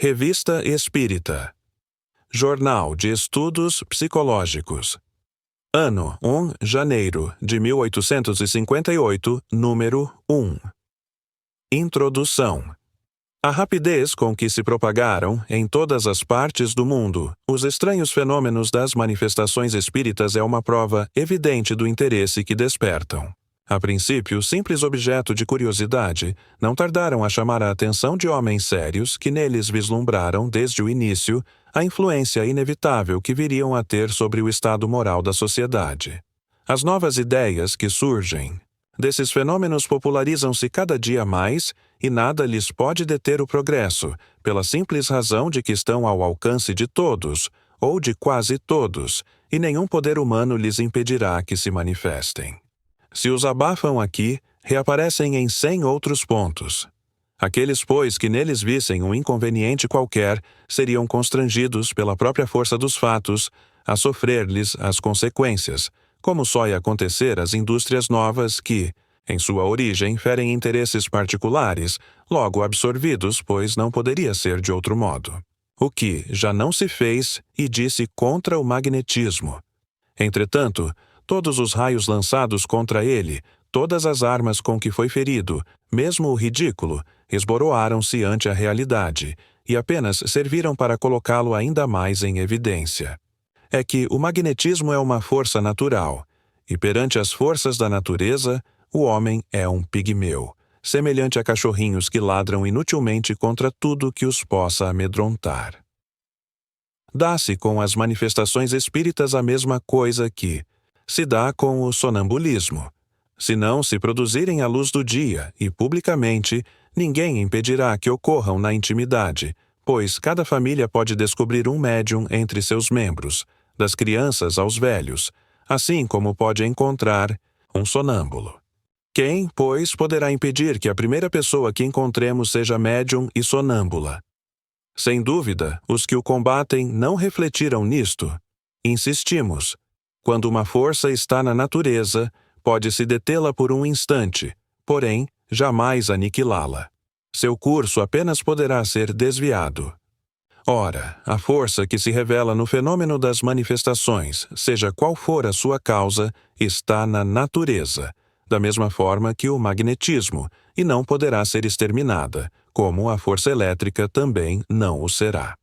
Revista Espírita. Jornal de Estudos Psicológicos. Ano 1 janeiro de 1858, número 1. Introdução. A rapidez com que se propagaram, em todas as partes do mundo, os estranhos fenômenos das manifestações espíritas é uma prova evidente do interesse que despertam. A princípio, simples objeto de curiosidade, não tardaram a chamar a atenção de homens sérios que neles vislumbraram, desde o início, a influência inevitável que viriam a ter sobre o estado moral da sociedade. As novas ideias que surgem desses fenômenos popularizam-se cada dia mais e nada lhes pode deter o progresso, pela simples razão de que estão ao alcance de todos, ou de quase todos, e nenhum poder humano lhes impedirá que se manifestem. Se os abafam aqui, reaparecem em 100 outros pontos. Aqueles, pois, que neles vissem um inconveniente qualquer, seriam constrangidos pela própria força dos fatos a sofrer-lhes as consequências, como só ia acontecer às indústrias novas que, em sua origem, ferem interesses particulares, logo absorvidos, pois não poderia ser de outro modo. O que já não se fez e disse contra o magnetismo. Entretanto, todos os raios lançados contra ele, todas as armas com que foi ferido, mesmo o ridículo, esboroaram-se ante a realidade, e apenas serviram para colocá-lo ainda mais em evidência. É que o magnetismo é uma força natural, e perante as forças da natureza, o homem é um pigmeu, semelhante a cachorrinhos que ladram inutilmente contra tudo que os possa amedrontar. Dá-se com as manifestações espíritas a mesma coisa que se dá com o sonambulismo. Se não se produzirem à luz do dia e publicamente, ninguém impedirá que ocorram na intimidade, pois cada família pode descobrir um médium entre seus membros, das crianças aos velhos, assim como pode encontrar um sonâmbulo. Quem, pois, poderá impedir que a primeira pessoa que encontremos seja médium e sonâmbula? Sem dúvida, os que o combatem não refletiram nisto. Insistimos. Quando uma força está na natureza, pode-se detê-la por um instante, porém, jamais aniquilá-la. Seu curso apenas poderá ser desviado. Ora, a força que se revela no fenômeno das manifestações, seja qual for a sua causa, está na natureza, da mesma forma que o magnetismo, e não poderá ser exterminada, como a força elétrica também não o será.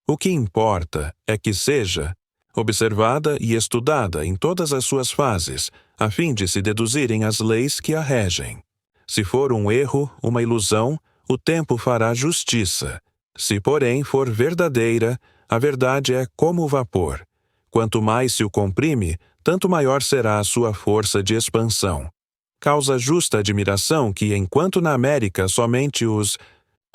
O que importa é que seja observada e estudada em todas as suas fases, a fim de se deduzirem as leis que a regem. Se for um erro, uma ilusão, o tempo fará justiça. Se, porém, for verdadeira, a verdade é como o vapor. Quanto mais se o comprime, tanto maior será a sua força de expansão. Causa justa admiração que, enquanto na América somente os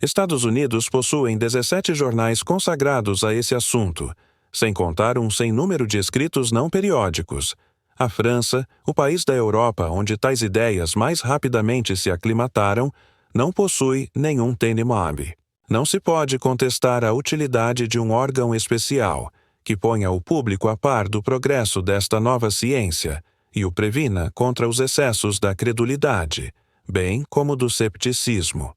Estados Unidos possuem 17 jornais consagrados a esse assunto, sem contar um sem número de escritos não periódicos. A França, o país da Europa onde tais ideias mais rapidamente se aclimataram, não possui nenhum Tennemab. Não se pode contestar a utilidade de um órgão especial, que ponha o público a par do progresso desta nova ciência e o previna contra os excessos da credulidade, bem como do cepticismo.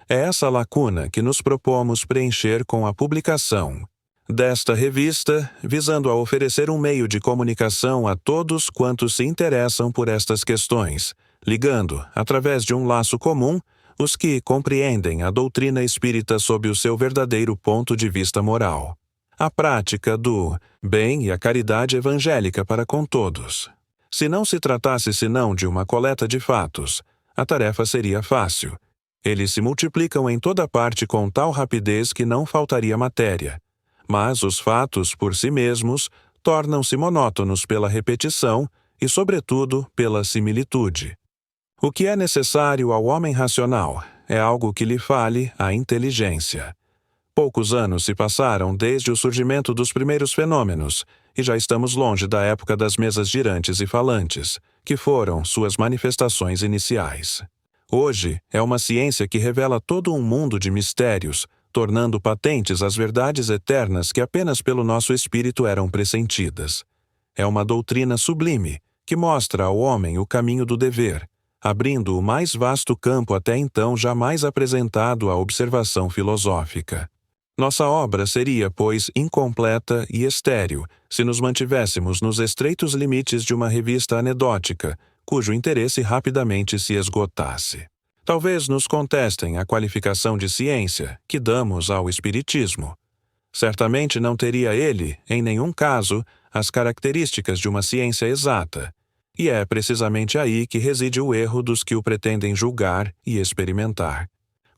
É essa lacuna que nos propomos preencher com a publicação desta revista, visando a oferecer um meio de comunicação a todos quantos se interessam por estas questões, ligando, através de um laço comum, os que compreendem a doutrina espírita sob o seu verdadeiro ponto de vista moral. A prática do bem e a caridade evangélica para com todos. Se não se tratasse senão de uma coleta de fatos, a tarefa seria fácil. Eles se multiplicam em toda parte com tal rapidez que não faltaria matéria. Mas os fatos, por si mesmos, tornam-se monótonos pela repetição e, sobretudo, pela similitude. O que é necessário ao homem racional é algo que lhe fale à inteligência. Poucos anos se passaram desde o surgimento dos primeiros fenômenos, e já estamos longe da época das mesas girantes e falantes, que foram suas manifestações iniciais. Hoje é uma ciência que revela todo um mundo de mistérios, tornando patentes as verdades eternas que apenas pelo nosso espírito eram pressentidas. É uma doutrina sublime, que mostra ao homem o caminho do dever, abrindo o mais vasto campo até então jamais apresentado à observação filosófica. Nossa obra seria, pois, incompleta e estéril se nos mantivéssemos nos estreitos limites de uma revista anedótica, cujo interesse rapidamente se esgotasse. Talvez nos contestem a qualificação de ciência que damos ao Espiritismo. Certamente não teria ele, em nenhum caso, as características de uma ciência exata, e é precisamente aí que reside o erro dos que o pretendem julgar e experimentar.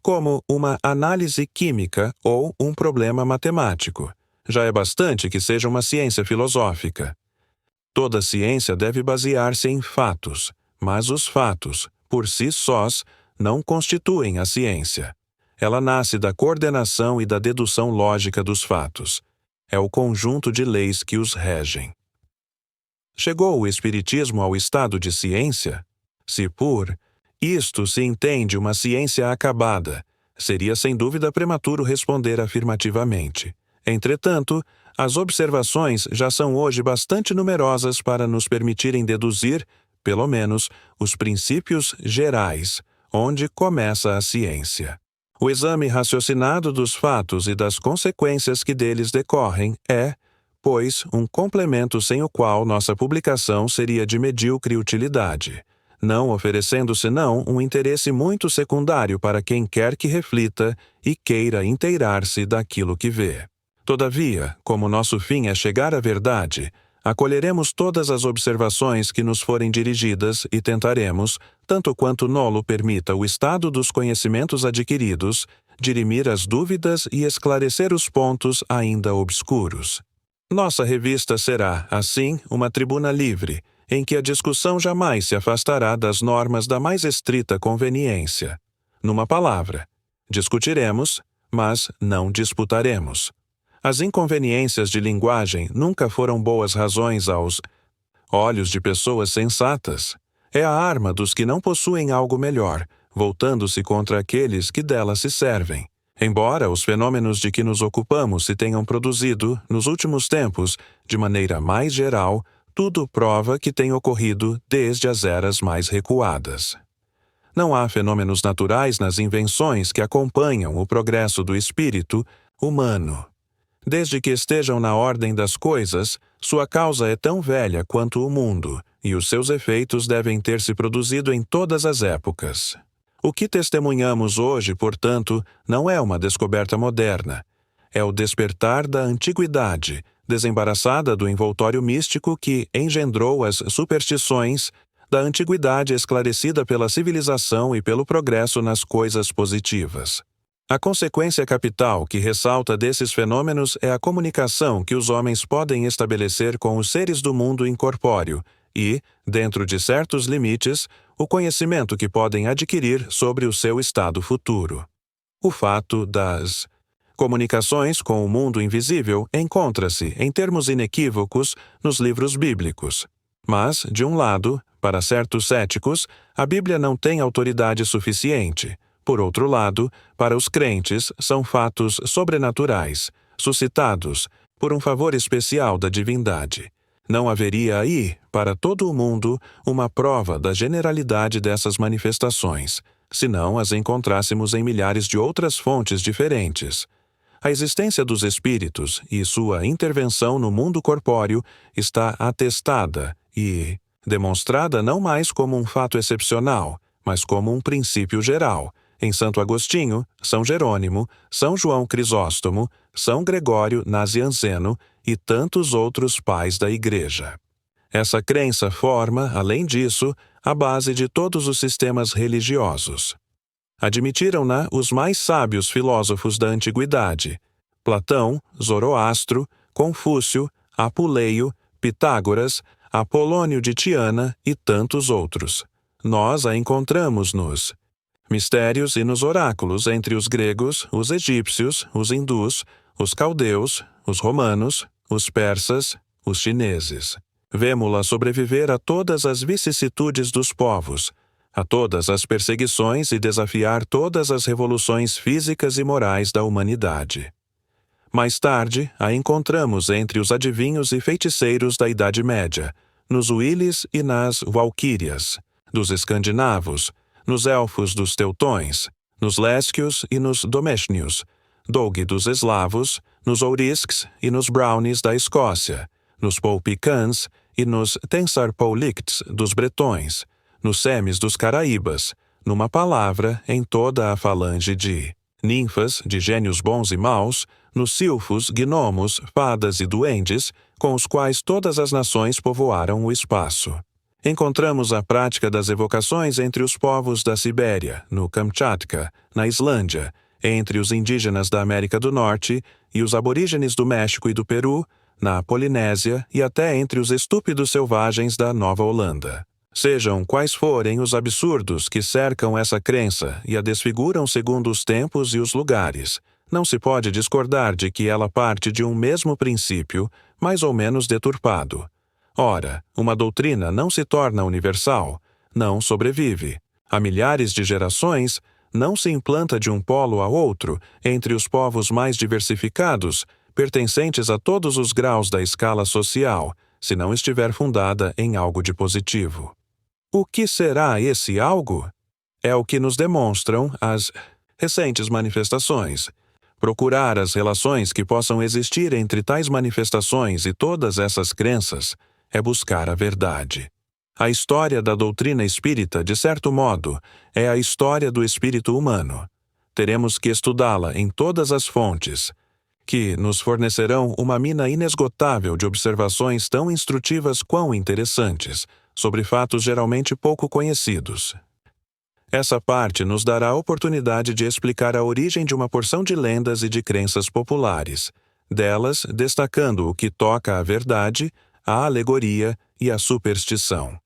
Como uma análise química ou um problema matemático. Já é bastante que seja uma ciência filosófica. Toda ciência deve basear-se em fatos, mas os fatos, por si sós, não constituem a ciência. Ela nasce da coordenação e da dedução lógica dos fatos. É o conjunto de leis que os regem. Chegou o Espiritismo ao estado de ciência? Se por isto se entende uma ciência acabada, seria sem dúvida prematuro responder afirmativamente. Entretanto, as observações já são hoje bastante numerosas para nos permitirem deduzir, pelo menos, os princípios gerais, onde começa a ciência. O exame raciocinado dos fatos e das consequências que deles decorrem é, pois, um complemento sem o qual nossa publicação seria de medíocre utilidade, não oferecendo senão um interesse muito secundário para quem quer que reflita e queira inteirar-se daquilo que vê. Todavia, como nosso fim é chegar à verdade, acolheremos todas as observações que nos forem dirigidas e tentaremos, tanto quanto nolo permita o estado dos conhecimentos adquiridos, dirimir as dúvidas e esclarecer os pontos ainda obscuros. Nossa revista será, assim, uma tribuna livre, em que a discussão jamais se afastará das normas da mais estrita conveniência. Numa palavra, discutiremos, mas não disputaremos. As inconveniências de linguagem nunca foram boas razões aos olhos de pessoas sensatas. É a arma dos que não possuem algo melhor, voltando-se contra aqueles que dela se servem. Embora os fenômenos de que nos ocupamos se tenham produzido, nos últimos tempos, de maneira mais geral, tudo prova que tem ocorrido desde as eras mais recuadas. Não há fenômenos naturais nas invenções que acompanham o progresso do espírito humano. Desde que estejam na ordem das coisas, sua causa é tão velha quanto o mundo, e os seus efeitos devem ter se produzido em todas as épocas. O que testemunhamos hoje, portanto, não é uma descoberta moderna. É o despertar da antiguidade, desembaraçada do envoltório místico que engendrou as superstições, da antiguidade esclarecida pela civilização e pelo progresso nas coisas positivas. A consequência capital que ressalta desses fenômenos é a comunicação que os homens podem estabelecer com os seres do mundo incorpóreo e, dentro de certos limites, o conhecimento que podem adquirir sobre o seu estado futuro. O fato das comunicações com o mundo invisível encontra-se, em termos inequívocos, nos livros bíblicos. Mas, de um lado, para certos céticos, a Bíblia não tem autoridade suficiente. Por outro lado, para os crentes, são fatos sobrenaturais, suscitados por um favor especial da divindade. Não haveria aí, para todo o mundo, uma prova da generalidade dessas manifestações, se não as encontrássemos em milhares de outras fontes diferentes. A existência dos espíritos e sua intervenção no mundo corpóreo está atestada e demonstrada não mais como um fato excepcional, mas como um princípio geral, em Santo Agostinho, São Jerônimo, São João Crisóstomo, São Gregório Nazianzeno e tantos outros pais da Igreja. Essa crença forma, além disso, a base de todos os sistemas religiosos. Admitiram-na os mais sábios filósofos da antiguidade: Platão, Zoroastro, Confúcio, Apuleio, Pitágoras, Apolônio de Tiana e tantos outros. Nós a encontramos nos mistérios e nos oráculos entre os gregos, os egípcios, os hindus, os caldeus, os romanos, os persas, os chineses. Vemo-la sobreviver a todas as vicissitudes dos povos, a todas as perseguições e desafiar todas as revoluções físicas e morais da humanidade. Mais tarde, a encontramos entre os adivinhos e feiticeiros da Idade Média, nos Wilis e nas Valquírias, dos escandinavos, nos elfos dos teutões, nos lésquios e nos domésnios, Doug dos eslavos, nos Ourisks e nos Brownies da Escócia, nos Paupicans e nos Tensarpaulicts dos bretões, nos Semis dos Caraíbas, numa palavra, em toda a falange de ninfas, de gênios bons e maus, nos silfos, gnomos, fadas e duendes, com os quais todas as nações povoaram o espaço. Encontramos a prática das evocações entre os povos da Sibéria, no Kamchatka, na Islândia, entre os indígenas da América do Norte e os aborígenes do México e do Peru, na Polinésia e até entre os estúpidos selvagens da Nova Holanda. Sejam quais forem os absurdos que cercam essa crença e a desfiguram segundo os tempos e os lugares, não se pode discordar de que ela parte de um mesmo princípio, mais ou menos deturpado. Ora, uma doutrina não se torna universal, não sobrevive. Há milhares de gerações, não se implanta de um polo a outro entre os povos mais diversificados, pertencentes a todos os graus da escala social, se não estiver fundada em algo de positivo. O que será esse algo? É o que nos demonstram as recentes manifestações. Procurar as relações que possam existir entre tais manifestações e todas essas crenças é buscar a verdade. A história da doutrina espírita, de certo modo, é a história do espírito humano. Teremos que estudá-la em todas as fontes, que nos fornecerão uma mina inesgotável de observações tão instrutivas quão interessantes, sobre fatos geralmente pouco conhecidos. Essa parte nos dará a oportunidade de explicar a origem de uma porção de lendas e de crenças populares, delas destacando o que toca à verdade, à alegoria e à superstição.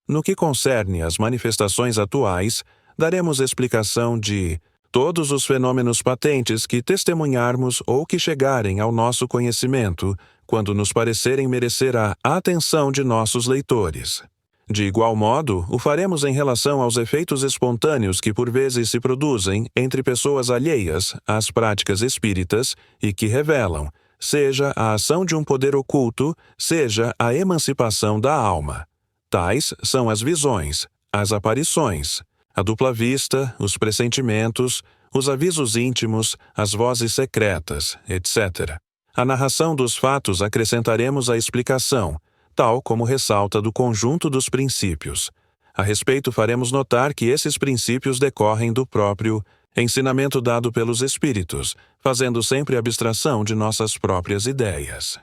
No que concerne às manifestações atuais, daremos explicação de todos os fenômenos patentes que testemunharmos ou que chegarem ao nosso conhecimento, quando nos parecerem merecer a atenção de nossos leitores. De igual modo, o faremos em relação aos efeitos espontâneos que por vezes se produzem entre pessoas alheias às práticas espíritas e que revelam, seja a ação de um poder oculto, seja a emancipação da alma. Tais são as visões, as aparições, a dupla vista, os pressentimentos, os avisos íntimos, as vozes secretas, etc. A narração dos fatos acrescentaremos a explicação, tal como ressalta do conjunto dos princípios. A respeito, faremos notar que esses princípios decorrem do próprio ensinamento dado pelos Espíritos, fazendo sempre abstração de nossas próprias ideias.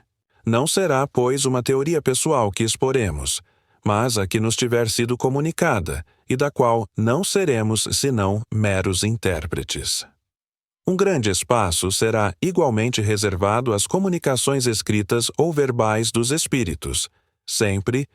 Não será, pois, uma teoria pessoal que exporemos, mas a que nos tiver sido comunicada, e da qual não seremos senão meros intérpretes. Um grande espaço será igualmente reservado às comunicações escritas ou verbais dos espíritos, sempre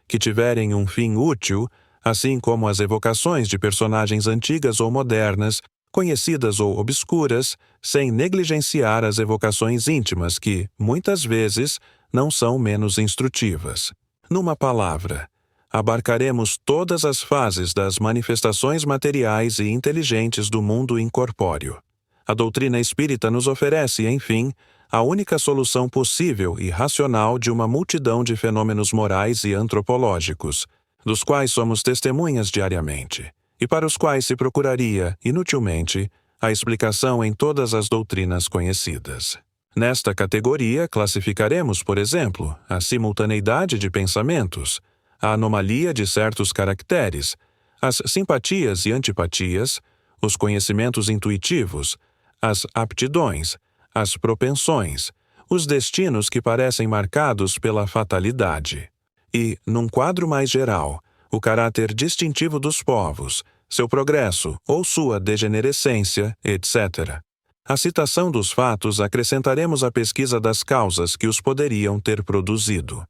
que tiverem um fim útil, assim como as evocações de personagens antigas ou modernas, conhecidas ou obscuras, sem negligenciar as evocações íntimas que, muitas vezes, não são menos instrutivas. Numa palavra, abarcaremos todas as fases das manifestações materiais e inteligentes do mundo incorpóreo. A doutrina espírita nos oferece, enfim, a única solução possível e racional de uma multidão de fenômenos morais e antropológicos, dos quais somos testemunhas diariamente, e para os quais se procuraria, inutilmente, a explicação em todas as doutrinas conhecidas. Nesta categoria, classificaremos, por exemplo, a simultaneidade de pensamentos, a anomalia de certos caracteres, as simpatias e antipatias, os conhecimentos intuitivos, as aptidões, as propensões, os destinos que parecem marcados pela fatalidade. E, num quadro mais geral, o caráter distintivo dos povos, seu progresso ou sua degenerescência, etc. A citação dos fatos acrescentaremos à pesquisa das causas que os poderiam ter produzido.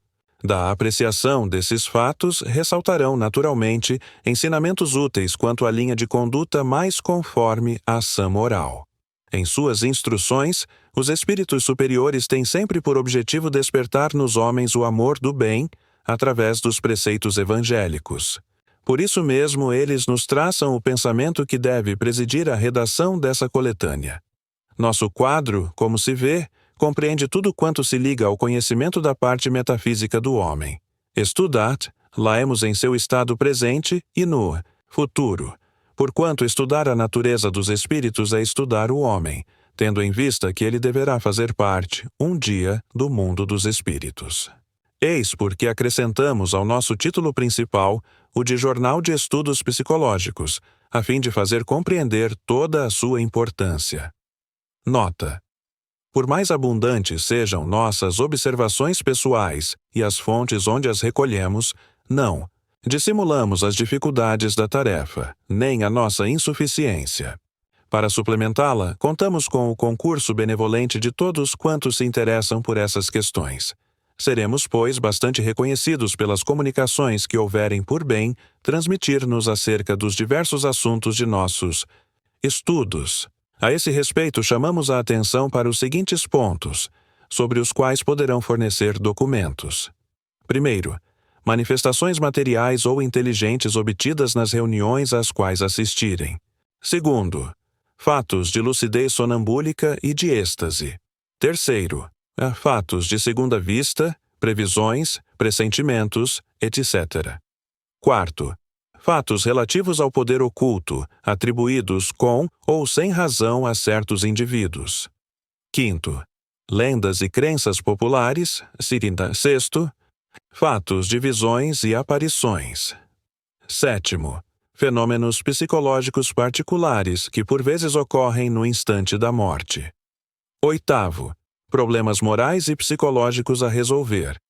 Da apreciação desses fatos ressaltarão naturalmente ensinamentos úteis quanto à linha de conduta mais conforme à sã moral. Em suas instruções, os espíritos superiores têm sempre por objetivo despertar nos homens o amor do bem através dos preceitos evangélicos. Por isso mesmo, eles nos traçam o pensamento que deve presidir a redação dessa coletânea. Nosso quadro, como se vê, compreende tudo quanto se liga ao conhecimento da parte metafísica do homem. Estudat, laemos em seu estado presente e no futuro, porquanto estudar a natureza dos espíritos é estudar o homem, tendo em vista que ele deverá fazer parte, um dia, do mundo dos espíritos. Eis porque acrescentamos ao nosso título principal o de Jornal de Estudos Psicológicos, a fim de fazer compreender toda a sua importância. Nota: por mais abundantes sejam nossas observações pessoais e as fontes onde as recolhemos, não dissimulamos as dificuldades da tarefa, nem a nossa insuficiência. Para suplementá-la, contamos com o concurso benevolente de todos quantos se interessam por essas questões. Seremos, pois, bastante reconhecidos pelas comunicações que houverem por bem transmitir-nos acerca dos diversos assuntos de nossos estudos. A esse respeito, chamamos a atenção para os seguintes pontos, sobre os quais poderão fornecer documentos. Primeiro, manifestações materiais ou inteligentes obtidas nas reuniões às quais assistirem. Segundo, fatos de lucidez sonambúlica e de êxtase. Terceiro, fatos de segunda vista, previsões, pressentimentos, etc. Quarto, fatos relativos ao poder oculto, atribuídos com ou sem razão a certos indivíduos. Quinto, lendas e crenças populares. Sexto, fatos de visões e aparições. Sétimo, fenômenos psicológicos particulares que por vezes ocorrem no instante da morte. Oitavo, problemas morais e psicológicos a resolver.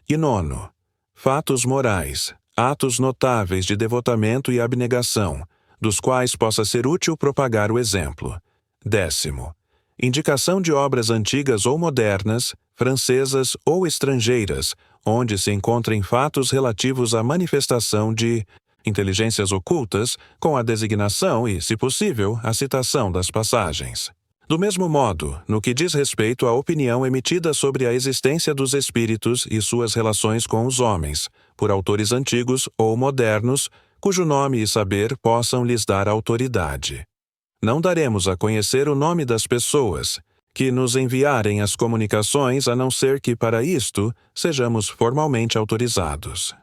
E nono, fatos morais, atos notáveis de devotamento e abnegação, dos quais possa ser útil propagar o exemplo. Décimo, indicação de obras antigas ou modernas, francesas ou estrangeiras, onde se encontrem fatos relativos à manifestação de inteligências ocultas, com a designação e, se possível, a citação das passagens. Do mesmo modo, no que diz respeito à opinião emitida sobre a existência dos espíritos e suas relações com os homens, por autores antigos ou modernos, cujo nome e saber possam lhes dar autoridade. Não daremos a conhecer o nome das pessoas que nos enviarem as comunicações, a não ser que para isto sejamos formalmente autorizados.